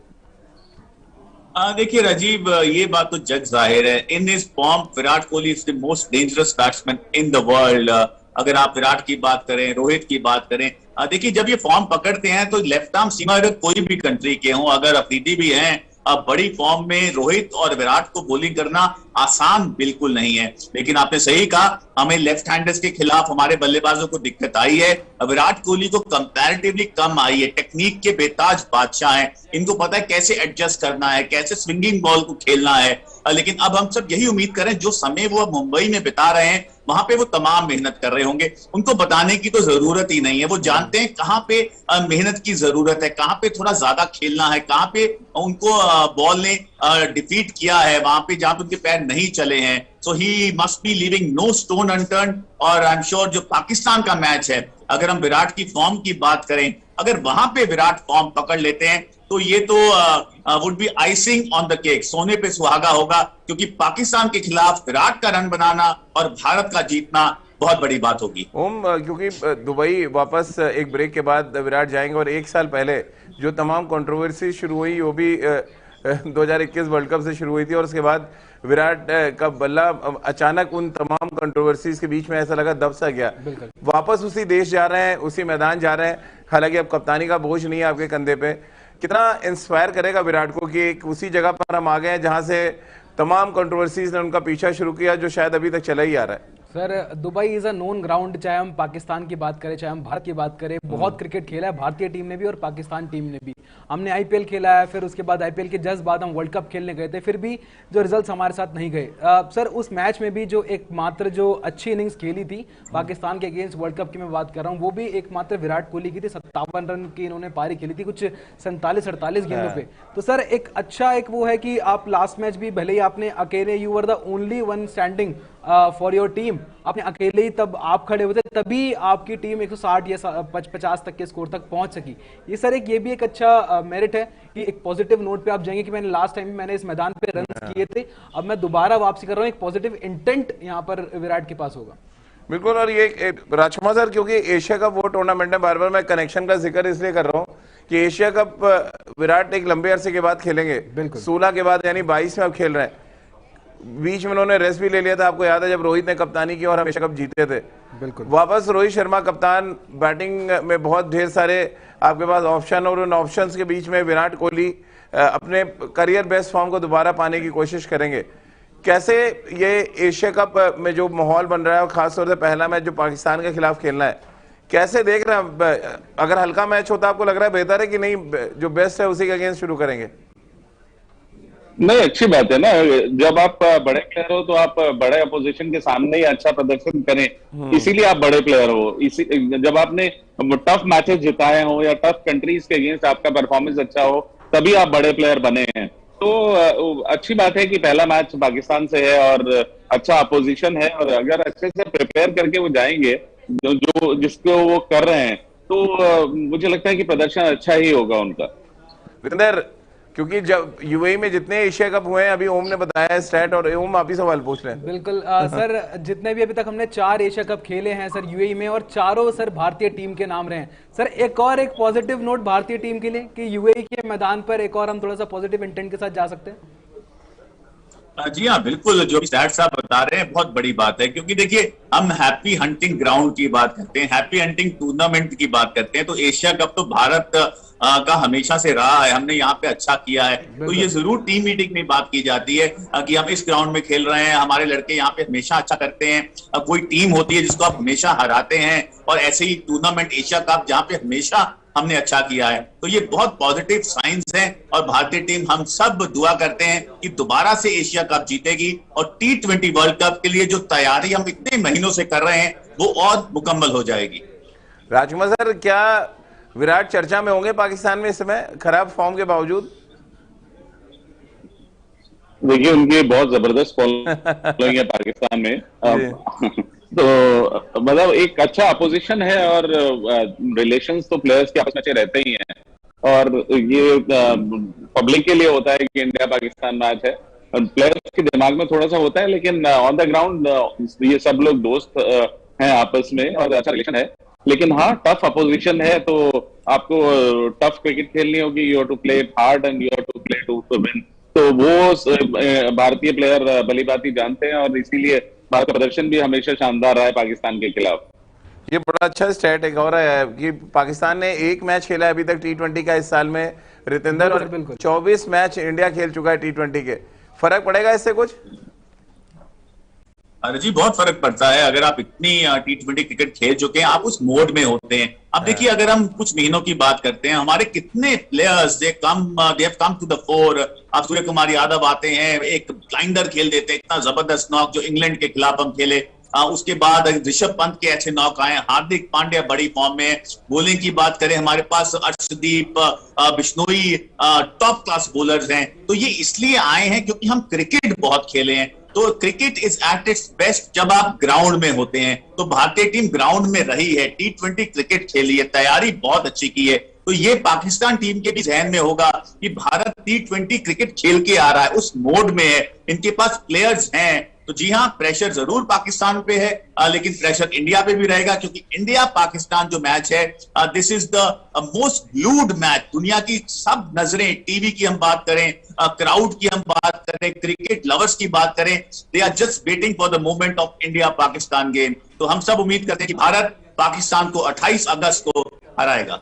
देखिए राजीव, ये बात तो जग जाहिर है, in his form Virat Kohli is the most dangerous batsman in the world. अगर आप विराट की बात करें, रोहित की बात करें, देखिए जब ये फॉर्म पकड़ते हैं तो लेफ्ट आर्म सीमर कोई भी कंट्री के हों, अगर अफरीदी भी हैं बड़ी फॉर्म में, रोहित और विराट को बॉलिंग करना आसान बिल्कुल नहीं है। लेकिन आपने सही कहा, हमें लेफ्ट हैंडर्स के खिलाफ हमारे बल्लेबाजों को दिक्कत आई है। विराट कोहली को कंपैरेटिवली कम आई है, टेक्निक के बेताज बादशाह हैं, इनको पता है कैसे एडजस्ट करना है, कैसे स्विंगिंग बॉल को खेलना है। लेकिन अब हम सब यही उम्मीद करें जो समय वो मुंबई में बिता रहे हैं वहां पे वो तमाम मेहनत कर रहे होंगे, उनको बताने की तो जरूरत ही नहीं है। वो जानते हैं कहां पे मेहनत की जरूरत है, कहां पे थोड़ा ज्यादा खेलना है, कहां पे उनको बॉल ने डिफीट किया है, वहां पे जहां पे उनके पैर नहीं चले हैं। So he must be leaving no stone unturned. और आई एम श्योर जो पाकिस्तान का मैच है, अगर हम विराट की फॉर्म की बात करें, अगर वहां पे विराट फॉर्म पकड़ लेते हैं तो ये तो would be icing on the cake, सोने पे सुहागा होगा। क्योंकि पाकिस्तान के खिलाफ विराट का रन बनाना और भारत का जीतना बहुत बड़ी बात होगी। ओम, क्योंकि दुबई वापस एक ब्रेक के बाद विराट जाएंगे और एक साल पहले जो तमाम कंट्रोवर्सी शुरू हुई वो भी 2021 वर्ल्ड कप से शुरू हुई थी, और उसके बाद विराट का बल्ला अचानक उन तमाम कंट्रोवर्सीज के बीच में ऐसा लगा दब सा गया। वापस उसी देश जा रहे हैं, उसी मैदान जा रहे हैं, हालांकि अब कप्तानी का बोझ नहीं है आपके कंधे पे। कितना इंस्पायर करेगा विराट को कि एक उसी जगह पर हम आ गए हैं जहां से तमाम कंट्रोवर्सीज ने उनका पीछा शुरू किया, जो शायद अभी तक चला ही आ रहा है। Sir, Dubai is a known ground, चाहे हम पाकिस्तान की बात करें चाहे हम भारत की बात करें। बहुत क्रिकेट खेला है भारतीय टीम ने भी और पाकिस्तान टीम ने भी। हमने आईपीएल खेला है, फिर उसके बाद आईपीएल के जस्ट बाद हम वर्ल्ड कप खेलने गए थे, फिर भी जो रिजल्ट्स हमारे साथ नहीं गए। सर, उस मैच में भी जो एकमात्र जो अच्छी इनिंग्स खेली थी पाकिस्तान के अगेंस्ट, वर्ल्ड कप की मैं बात कर रहा हूँ, वो भी एकमात्र विराट कोहली की थी। 57 रन की इन्होंने पारी खेली थी, कुछ 47-48 गेंदों पे। तो सर, एक अच्छा एक वो है कि आप लास्ट मैच भी भले ही आपने अकेले, you were the only one standing for your team, आपने अकेले ही तब आप खड़े होते तभी आपकी टीम 160 या 50 तक के स्कोर तक पहुंच सकी। ये सर एक ये भी एक अच्छा मेरिट है कि एक पॉजिटिव नोट पे आप जाएंगे कि मैंने लास्ट टाइम भी मैंने इस मैदान पे रन किए थे, अब मैं दोबारा वापसी कर रहा हूँ। एक पॉजिटिव इंटेंट यहाँ पर विराट के पास होगा। बिल्कुल। और ये राजकुमार सर, क्योंकि एशिया कप वो टूर्नामेंट है, बार बार मैं कनेक्शन का जिक्र इसलिए कर रहा हूँ कि एशिया कप विराट एक लंबे अरसे के बाद खेलेंगे, 16 के बाद, यानी 22 में अब खेल रहे हैं। बीच में उन्होंने रेस्ट भी ले लिया था, आपको याद है जब रोहित ने कप्तानी की और हम एशिया कप जीते थे। बिल्कुल। वापस रोहित शर्मा कप्तान, बैटिंग में बहुत ढेर सारे आपके पास ऑप्शन, और उन ऑप्शंस के बीच में विराट कोहली अपने करियर बेस्ट फॉर्म को दोबारा पाने की कोशिश करेंगे। कैसे ये एशिया कप में जो माहौल बन रहा है, और खासतौर से पहला मैच जो पाकिस्तान के खिलाफ खेलना है, कैसे देख रहे हैं? अगर हल्का मैच होता आपको लग रहा है बेहतर है कि नहीं, जो बेस्ट है उसी के अगेंस्ट शुरू करेंगे? नहीं, अच्छी बात है ना, जब आप बड़े प्लेयर हो तो आप बड़े अपोजिशन के सामने ही अच्छा प्रदर्शन करें, इसीलिए आप बड़े प्लेयर हो। इसी जब आपने टफ मैचेस जिताए हो या टफ कंट्रीज के अगेंस्ट आपका परफॉर्मेंस अच्छा हो, तभी आप बड़े प्लेयर बने हैं। तो अच्छी बात है कि पहला मैच पाकिस्तान से है और अच्छा अपोजिशन है, और अगर अच्छे से प्रिपेयर करके वो जाएंगे जो जिसको वो कर रहे हैं, तो मुझे लगता है कि प्रदर्शन अच्छा ही होगा उनका। विंदर, क्योंकि जब यूएई में जितने एशिया कप हुए हैं, अभी ओम ने बताया स्टैट, और ओम आप ही सवाल पूछ रहे हैं। बिल्कुल सर, जितने भी अभी तक हमने 4 एशिया कप खेले हैं सर यूएई में, और चारों सर भारतीय टीम के नाम रहे हैं। सर, एक और एक पॉजिटिव नोट भारतीय टीम के लिए कि यूएई के मैदान पर एक और हम थोड़ा सा पॉजिटिव इंटेंट के साथ जा सकते हैं। जी हाँ, बिल्कुल, जो स्टैट साहब बता रहे हैं बहुत बड़ी बात है। क्योंकि देखिए, हम हैप्पी हंटिंग ग्राउंड की बात करते हैं, हैप्पी हंटिंग टूर्नामेंट की बात करते हैं, तो एशिया कप तो भारत का हमेशा से रहा है, हमने यहाँ पे अच्छा किया है। तो ये जरूर टीम मीटिंग में बात की जाती है कि हम इस ग्राउंड में खेल रहे हैं, हमारे लड़के यहाँ पे हमेशा अच्छा करते हैं। कोई टीम होती है जिसको आप हमेशा हराते हैं, और ऐसे ही टूर्नामेंट एशिया कप जहाँ पे हमेशा हमने अच्छा किया है, तो ये बहुत पॉजिटिव साइंस है। और भारतीय टीम, हम सब दुआ करते हैं कि दोबारा से एशिया कप जीतेगी, और T20 वर्ल्ड कप के लिए जो तैयारी हम इतने महीनों से कर रहे हैं वो और मुकम्मल हो जाएगी। राजकुमार सर, क्या विराट चर्चा में होंगे पाकिस्तान में इस समय खराब फॉर्म के बावजूद? देखिए, उनकी बहुत जबरदस्त फॉलोइंग है पाकिस्तान में। तो मतलब एक अच्छा अपोजिशन है, और रिलेशंस तो प्लेयर्स के आपस में अच्छे रहते ही हैं, और ये पब्लिक के लिए होता है कि इंडिया पाकिस्तान मैच है, प्लेयर्स के दिमाग में थोड़ा सा होता है, लेकिन ऑन द ग्राउंड ये सब लोग दोस्त हैं आपस में, और अच्छा रिलेशन है। लेकिन हाँ, टफ अपोजिशन है, तो आपको टफ क्रिकेट खेलनी होगी, you have to play hard and you have to play to win. तो वो भारतीय प्लेयर भली भांति जानते हैं, और इसीलिए भारत का प्रदर्शन भी हमेशा शानदार रहा है पाकिस्तान के खिलाफ। ये बड़ा अच्छा स्टैट एक और है कि पाकिस्तान ने एक मैच खेला है अभी तक T20 का इस साल में, रितेंद्र, और 24 मैच इंडिया खेल चुका है T20 के। फर्क पड़ेगा इससे कुछ? अरे जी बहुत फर्क पड़ता है अगर आप इतनी T20 क्रिकेट खेल चुके हैं, आप उस मोड में होते हैं। अब देखिए अगर हम कुछ महीनों की बात करते हैं, हमारे कितने players they have come to the fore. अब सूर्य कुमार यादव आते हैं, एक ब्लाइंडर खेल देते हैं, इतना जबरदस्त नॉक जो इंग्लैंड के खिलाफ हम खेले। उसके बाद ऋषभ पंत के ऐसे नॉक आए, हार्दिक पांड्या बड़ी फॉर्म में। बॉलिंग की बात करें, हमारे पास Arshdeep, Bishnoi top class bowlers हैं। तो ये इसलिए आए हैं क्योंकि हम क्रिकेट बहुत खेले हैं। तो cricket is at its best जब आप ग्राउंड में होते हैं। तो भारतीय टीम ग्राउंड में रही है, T20 क्रिकेट खेली है, तैयारी बहुत अच्छी की है। तो ये पाकिस्तान टीम के भी जहन में होगा कि भारत T20 क्रिकेट खेल के आ रहा है, उस मोड में है, इनके पास प्लेयर्स हैं। तो जी हाँ, प्रेशर जरूर पाकिस्तान पे है, लेकिन प्रेशर इंडिया पे भी रहेगा, क्योंकि इंडिया पाकिस्तान जो मैच है, this is the most glued match. दुनिया की सब नजरें, टीवी की हम बात करें, क्राउड की हम बात करें, क्रिकेट लवर्स की बात करें, they are just waiting for the movement of India Pakistan game. तो हम सब उम्मीद करते हैं कि भारत पाकिस्तान को 28 अगस्त को हराएगा।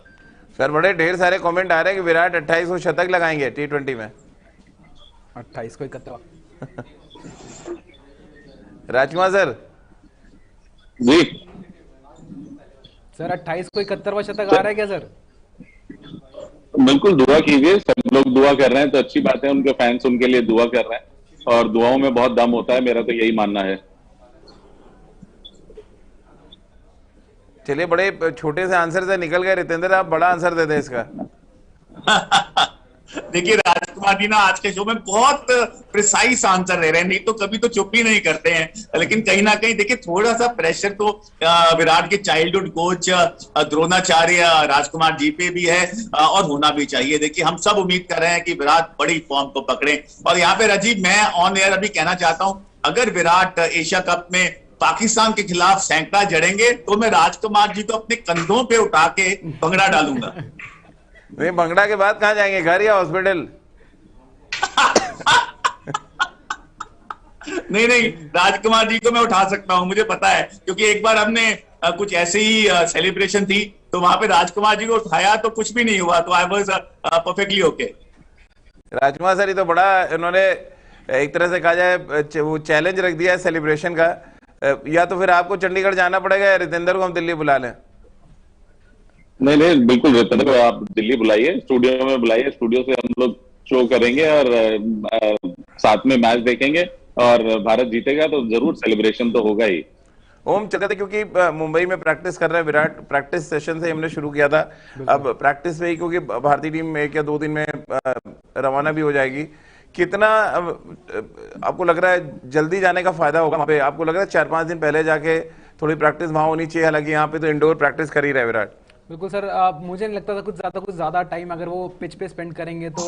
सर बड़े ढेर सारे कमेंट आ रहे हैं कि विराट 28 को शतक लगाएंगे T20 में। 28 को 31। राजकुमार सर जी सर 28 को 71वां शतक आ रहा है क्या सर? बिल्कुल, दुआ कीजिए, सब लोग दुआ कर रहे हैं तो अच्छी बात है, उनके फैंस उनके लिए दुआ कर रहे हैं और दुआओं में बहुत दम होता है, मेरा तो यही मानना है। चलिए, बड़े छोटे से आंसर से निकल गए रितेंद्र, आप बड़ा आंसर दे दें इसका। देखिए राजकुमार जी ना आज के शो में बहुत प्रिसाइज आंसर दे रहे हैं, नहीं तो कभी तो चुप ही नहीं करते हैं। लेकिन कहीं ना कहीं देखिए थोड़ा सा प्रेशर तो विराट के चाइल्डहुड कोच द्रोणाचार्य राजकुमार जी पे भी है और होना भी चाहिए। देखिए हम सब उम्मीद कर रहे हैं कि विराट बड़ी फॉर्म को पकड़े। और यहाँ पे राजीव, मैं ऑन एयर अभी कहना चाहता हूँ, अगर विराट एशिया कप में पाकिस्तान के खिलाफ सैंकड़ा जड़ेंगे तो मैं राजकुमार जी को अपने कंधों पे उठा के भंगड़ा डालूंगा। नहीं, भंगड़ा के बाद कहाँ जाएंगे, घर या हॉस्पिटल? नहीं नहीं, राजकुमार जी को मैं उठा सकता हूं, मुझे पता है, क्योंकि एक बार हमने कुछ ऐसे ही सेलिब्रेशन थी तो वहां पे राजकुमार जी को उठाया तो कुछ भी नहीं हुआ, तो I was perfectly okay. Rajkumar sir, ये तो बड़ा इन्होंने एक तरह से कहा जाए वो चैलेंज रख दिया है सेलिब्रेशन का। या तो फिर आपको चंडीगढ़ जाना पड़ेगा या रितेंद्र को हम दिल्ली बुला लें? नहीं नहीं, बिल्कुल रितेंद्र को आप दिल्ली बुलाइए, स्टूडियो में बुलाइए, स्टूडियो से हम लोग शो करेंगे और साथ में मैच देखेंगे और भारत जीतेगा तो जरूर सेलिब्रेशन तो होगा ही। ओम चलते, क्योंकि मुंबई में प्रैक्टिस कर रहे हैं विराट, प्रैक्टिस सेशन से हमने शुरू किया था, अब प्रैक्टिस में ही, क्योंकि भारतीय टीम 1 या 2 दिन में रवाना भी हो जाएगी। कितना आपको लग रहा है जल्दी जाने का फायदा होगा वहां पे? आपको लग रहा है 4-5 दिन पहले जाके थोड़ी प्रैक्टिस वहां होनी चाहिए? हालांकि यहाँ पे तो इंडोर प्रैक्टिस कर ही रहे विराट। बिल्कुल सर, मुझे नहीं लगता था कुछ ज़्यादा टाइम अगर वो पिच पे स्पेंड करेंगे तो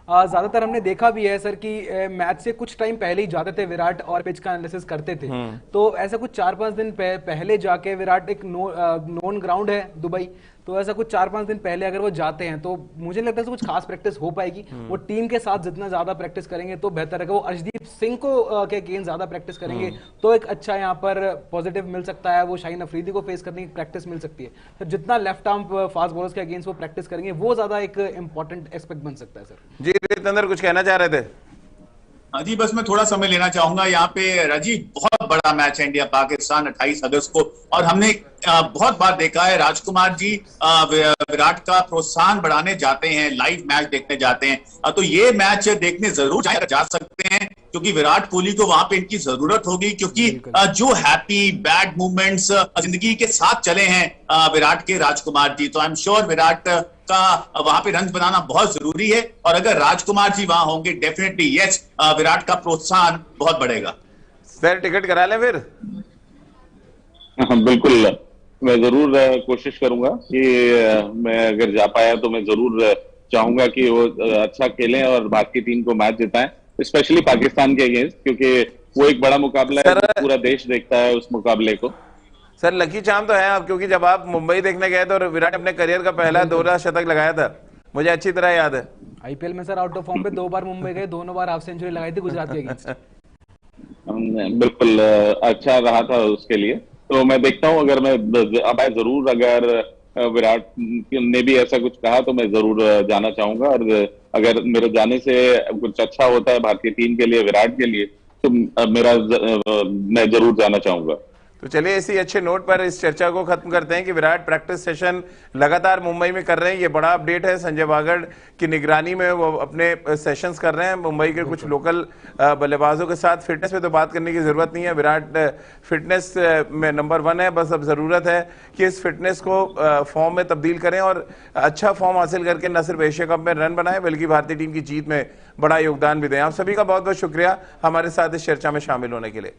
ज़्यादातर हमने देखा भी है सर कि मैच से कुछ टाइम पहले ही जाते थे विराट और पिच का एनालिसिस करते थे। तो ऐसा कुछ 4-5 दिन पहले जाके विराट, एक नोन ग्राउंड है दुबई, तो ऐसा कुछ 4-5 दिन पहले अगर वो जाते हैं तो मुझे नहीं लगता है कुछ खास प्रैक्टिस हो पाएगी। वो टीम के साथ जितना ज्यादा प्रैक्टिस करेंगे तो बेहतर है। वो अर्शदीप सिंह को के अगेंस्ट ज्यादा प्रैक्टिस करेंगे तो एक अच्छा यहाँ पर पॉजिटिव मिल सकता है, वो शाहीन अफरीदी को फेस करने की प्रैक्टिस मिल सकती है। तो जितना लेफ्ट आर्म फास्ट बॉलर्स के अगेंस्ट वो प्रैक्टिस करेंगे वो ज्यादा एक इंपॉर्टेंट एस्पेक्ट बन सकता है। सर जी रितेंद्र कुछ कहना चाह रहे थे? हाँ जी, बस मैं थोड़ा समय लेना चाहूंगा यहाँ पे। राजीव, बहुत बड़ा मैच है इंडिया पाकिस्तान 28 अगस्त को, और हमने बहुत बार देखा है राजकुमार जी विराट का प्रोत्साहन बढ़ाने जाते हैं, लाइव मैच देखने जाते हैं। तो ये मैच देखने जरूर जा सकते हैं, क्योंकि विराट कोहली को वहां पे इनकी जरूरत होगी, क्योंकि जो हैप्पी बैड मूवमेंट्स जिंदगी के साथ चले हैं विराट के राजकुमार जी, तो आई एम श्योर विराट का वहां पे रन बनाना बहुत जरूरी है। और अगर राजकुमार जी वहां होंगे, डेफिनेटली यस, विराट का प्रोत्साहन बहुत बढ़ेगा। सर टिकट करा लें फिर? बिल्कुल, मैं जरूर कोशिश करूंगा कि मैं अगर जा पाया तो मैं जरूर चाहूंगा कि वो अच्छा खेलें और भारतीय टीम को मैच जिताएं, स्पेशली पाकिस्तान के अगेंस्ट, क्योंकि वो एक बड़ा मुकाबला है, पूरा देश देखता है उस मुकाबले को। सर लकी चार्म तो है आप, क्योंकि जब आप मुंबई देखने गए तो विराट अपने करियर का पहला दोहरा शतक लगाया था, मुझे अच्छी तरह याद है। आईपीएल में सर आउट ऑफ फॉर्म पे 2 बार मुंबई गए, दोनों बार हाफ सेंचुरी लगाई थी गुजरात के अगेंस्ट। बिल्कुल अच्छा रहा था उसके लिए। तो मैं देखता हूं, अगर मैं जरूर, अगर विराट ने भी ऐसा कुछ कहा तो मैं जरूर जाना चाहूंगा, और अगर मेरे जाने से कुछ अच्छा होता है भारतीय टीम के लिए, विराट के लिए, तो मैं जरूर जाना चाहूंगा। तो चलिए इसी अच्छे नोट पर इस चर्चा को खत्म करते हैं कि विराट प्रैक्टिस सेशन लगातार मुंबई में कर रहे हैं। ये बड़ा अपडेट है, संजय बागड़ की निगरानी में वो अपने सेशंस कर रहे हैं मुंबई के कुछ लोकल बल्लेबाजों के साथ। फिटनेस पे तो बात करने की जरूरत नहीं है, विराट फिटनेस में नंबर 1 है। बस अब जरूरत है कि इस फिटनेस को फॉर्म में तब्दील करें और अच्छा फॉर्म हासिल करके न सिर्फ एशिया कप में रन बनाए बल्कि भारतीय टीम की जीत में बड़ा योगदान भी दें। आप सभी का बहुत बहुत शुक्रिया हमारे साथ इस चर्चा में शामिल होने के लिए।